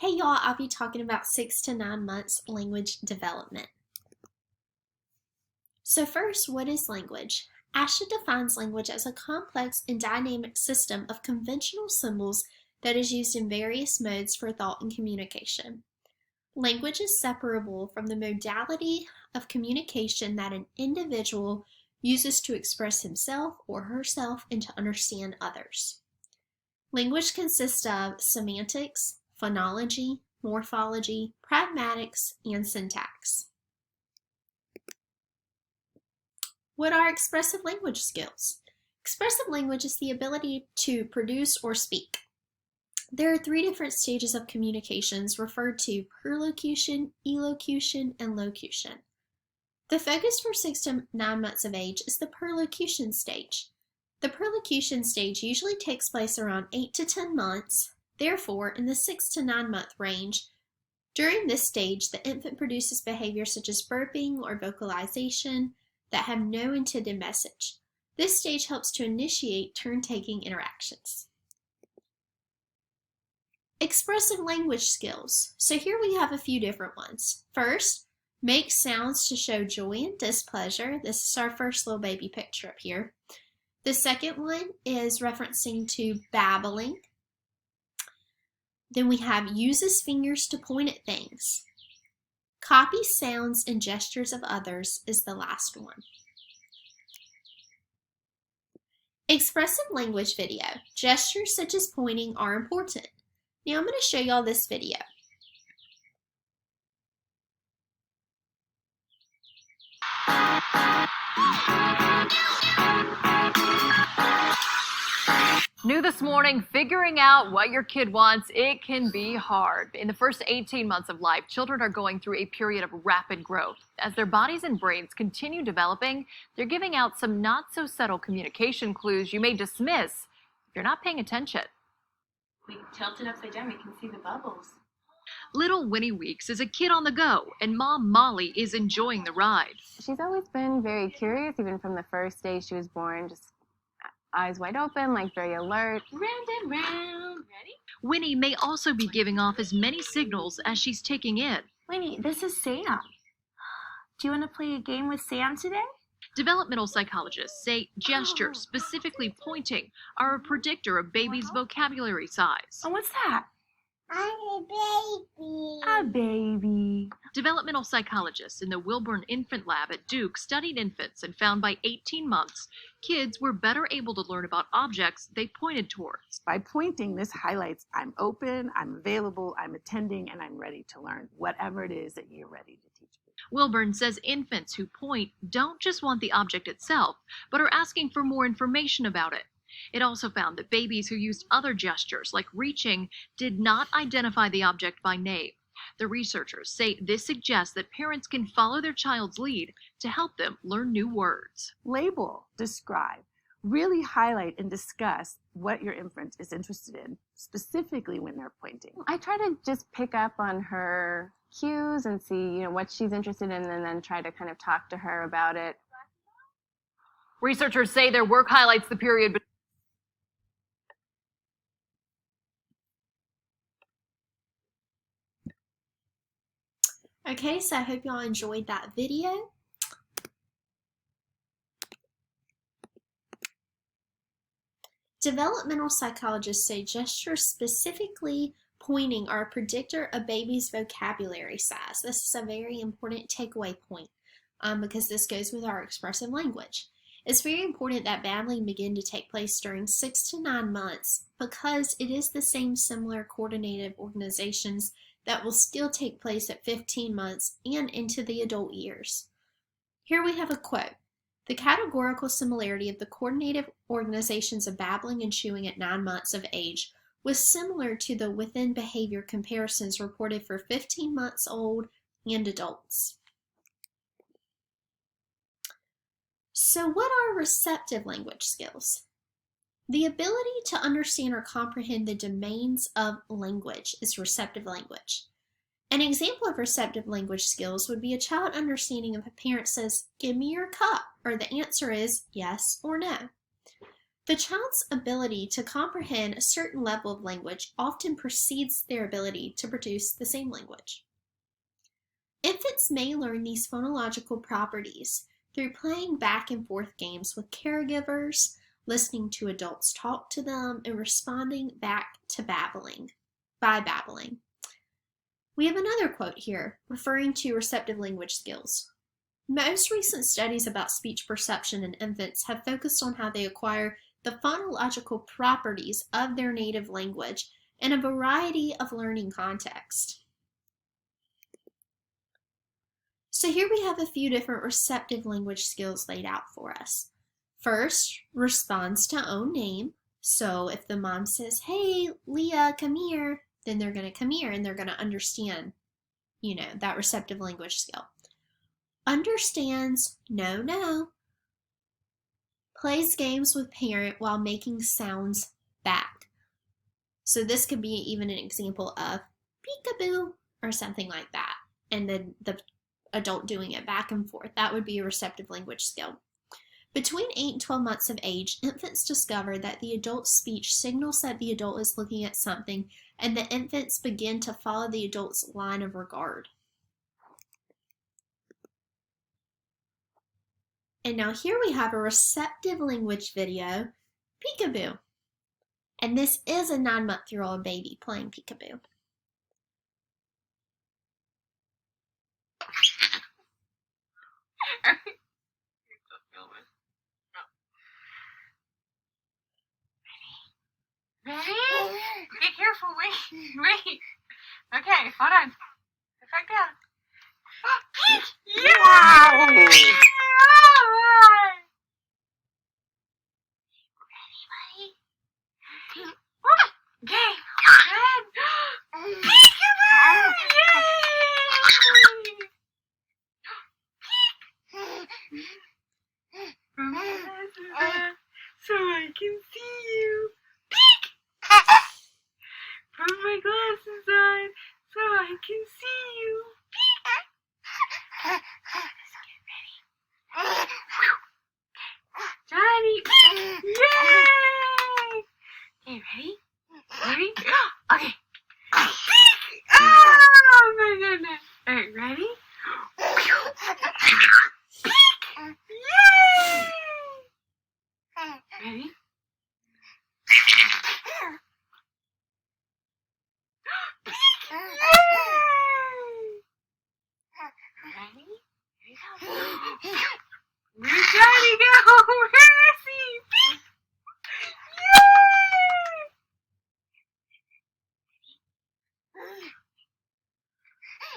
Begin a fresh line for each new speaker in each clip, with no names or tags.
Hey y'all, I'll be talking about 6 to 9 months language development. So first, what is language? ASHA defines language as a complex and dynamic system of conventional symbols that is used in various modes for thought and communication. Language is separable from the modality of communication that an individual uses to express himself or herself and to understand others. Language consists of semantics, phonology, morphology, pragmatics, and syntax. What are expressive language skills? Expressive language is the ability to produce or speak. There are 3 different stages of communications referred to perlocution, elocution, and locution. The focus for 6 to 9 months of age is the perlocution stage. The perlocution stage usually takes place around 8 to 10 months. Therefore, in the 6 to 9 month range, during this stage, the infant produces behaviors such as burping or vocalization that have no intended message. This stage helps to initiate turn-taking interactions. Expressive language skills. So here we have a few different ones. First, make sounds to show joy and displeasure. This is our first little baby picture up here. The second one is referencing to babbling. Then we have uses fingers to point at things. Copy sounds and gestures of others is the last one. Expressive language video. Gestures such as pointing are important. Now I'm going to show y'all this video.
New this morning, figuring out what your kid wants, it can be hard. In the first 18 months of life, children are going through a period of rapid growth. As their bodies and brains continue developing, they're giving out some not so subtle communication clues you may dismiss if you're not paying attention.
We tilt it upside down, we can see the bubbles.
Little Winnie Weeks is a kid on the go, and Mom Molly is enjoying the ride.
She's always been very curious, even from the first day she was born, just eyes wide open, like very alert.
Round and round. Ready?
Winnie may also be giving off as many signals as she's taking in.
Winnie, this is Sam. Do you want to play a game with Sam today?
Developmental psychologists say gestures, specifically pointing, are a predictor of baby's vocabulary size.
Oh, what's that?
I'm a baby.
A baby.
Developmental psychologists in the Wilburn Infant Lab at Duke studied infants and found by 18 months, kids were better able to learn about objects they pointed towards.
By pointing, this highlights I'm open, I'm available, I'm attending, and I'm ready to learn whatever it is that you're ready to teach me.
Wilburn says infants who point don't just want the object itself, but are asking for more information about it. It also found that babies who used other gestures, like reaching, did not identify the object by name. The researchers say this suggests that parents can follow their child's lead to help them learn new words.
Label, describe, really highlight and discuss what your infant is interested in, specifically when they're pointing.
I try to just pick up on her cues and see, what she's interested in, and then try to kind of talk to her about it.
Researchers say their work highlights the period between
Okay, so I hope y'all enjoyed that video. Developmental psychologists say gestures, specifically pointing, are a predictor of baby's vocabulary size. This is a very important takeaway point because this goes with our expressive language. It's very important that babbling begin to take place during 6 to 9 months because it is the same similar coordinative organizations that will still take place at 15 months and into the adult years. Here we have a quote. The categorical similarity of the coordinative organizations of babbling and chewing at 9 months of age was similar to the within behavior comparisons reported for 15 months old and adults. So what are receptive language skills? The ability to understand or comprehend the domains of language is receptive language. An example of receptive language skills would be a child understanding if a parent says, "Give me your cup," or the answer is yes or no. The child's ability to comprehend a certain level of language often precedes their ability to produce the same language. Infants may learn these phonological properties through playing back and forth games with caregivers, listening to adults talk to them, and responding back to babbling. We have another quote here referring to receptive language skills. Most recent studies about speech perception in infants have focused on how they acquire the phonological properties of their native language in a variety of learning contexts. So here we have a few different receptive language skills laid out for us. First, responds to own name. So if the mom says, "Hey, Leah, come here," then they're going to come here and they're going to understand, that receptive language skill. Understands no, no. Plays games with parent while making sounds back. So this could be even an example of peekaboo or something like that. And then the adult doing it back and forth. That would be a receptive language skill. Between 8 and 12 months of age, infants discover that the adult's speech signals that the adult is looking at something, and the infants begin to follow the adult's line of regard. And now here we have a receptive language video, peekaboo. And this is a 9-month-old baby playing peekaboo.
Ready? Be careful, wait. Okay, hold on. Sit back down. Yeah! Ready, buddy? Okay, good. Peekaboo! Yay! So I can see you. Put my glasses on so I can see you. Johnny! Yay! Okay, ready? Ready? Okay. Oh my goodness. Alright, ready? Yay! Ready? Ready? Here we go. Where's Johnny go? Where is he? Yay!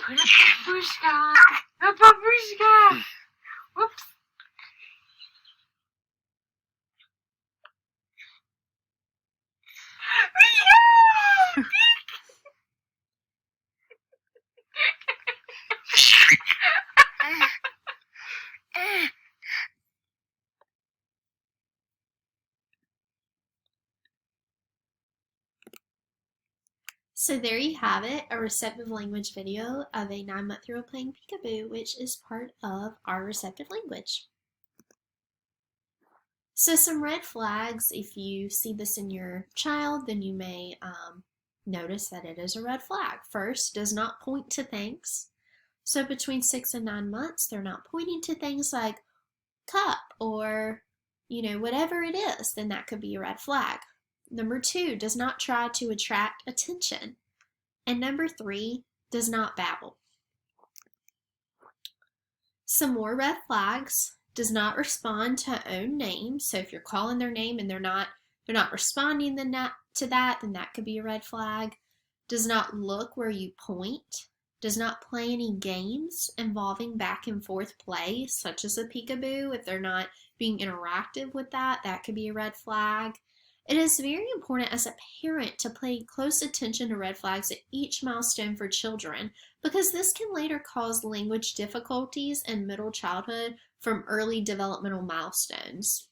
Put a babushka. A babushka. Whoops. Yeah!
So there you have it, a receptive language video of a 9-month-old playing peekaboo, which is part of our receptive language. So some red flags, if you see this in your child, then you may notice that it is a red flag. First, does not point to things. So between 6 and 9 months, they're not pointing to things like cup or, whatever it is, then that could be a red flag. Number 2, does not try to attract attention. And number 3, does not babble. Some more red flags, does not respond to own name. So if you're calling their name and they're not responding to that, then that could be a red flag. Does not look where you point. Does not play any games involving back and forth play, such as a peekaboo. If they're not being interactive with that, that could be a red flag. It is very important as a parent to pay close attention to red flags at each milestone for children, because this can later cause language difficulties in middle childhood from early developmental milestones.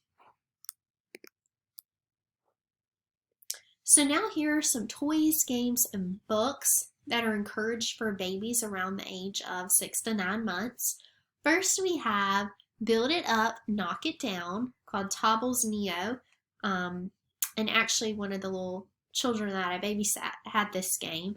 So now here are some toys, games, and books that are encouraged for babies around the age of 6 to 9 months. First we have Build It Up, Knock It Down, called Tobble's Neo. And actually, one of the little children that I babysat had this game,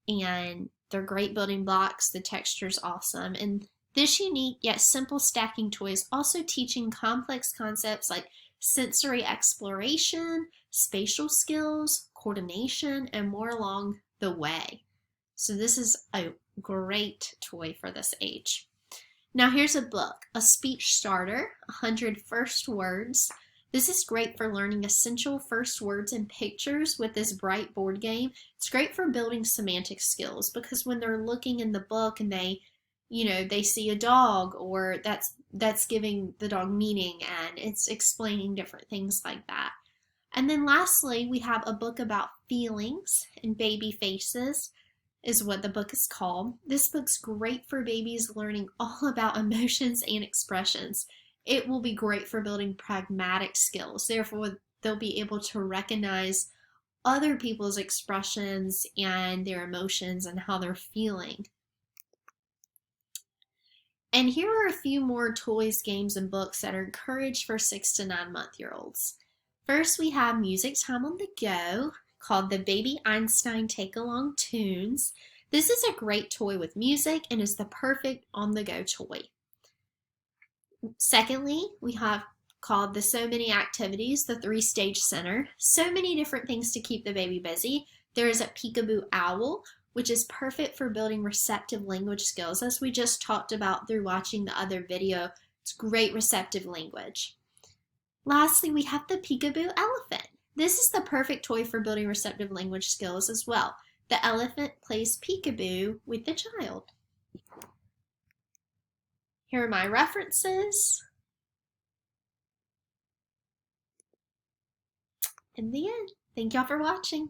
and they're great building blocks. The texture's awesome. And this unique yet simple stacking toy is also teaching complex concepts like sensory exploration, spatial skills, coordination, and more along the way. So this is a great toy for this age. Now here's a book, A Speech Starter, 100 First Words. This is great for learning essential first words and pictures with this bright board game. It's great for building semantic skills because when they're looking in the book and they see a dog, or that's giving the dog meaning, and it's explaining different things like that. And then lastly, we have a book about feelings and baby faces is what the book is called. This book's great for babies learning all about emotions and expressions. It will be great for building pragmatic skills. Therefore, they'll be able to recognize other people's expressions and their emotions and how they're feeling. And here are a few more toys, games, and books that are encouraged for 6 to 9 month-year-olds. First, we have Music Time on the Go, called the Baby Einstein Take-Along Tunes. This is a great toy with music and is the perfect on-the-go toy. Secondly, we have called the So Many Activities, the 3-stage center. So many different things to keep the baby busy. There is a peekaboo owl, which is perfect for building receptive language skills, as we just talked about through watching the other video. It's great receptive language. Lastly, we have the peekaboo elephant. This is the perfect toy for building receptive language skills as well. The elephant plays peekaboo with the child. Here are my references. In the end, thank y'all for watching.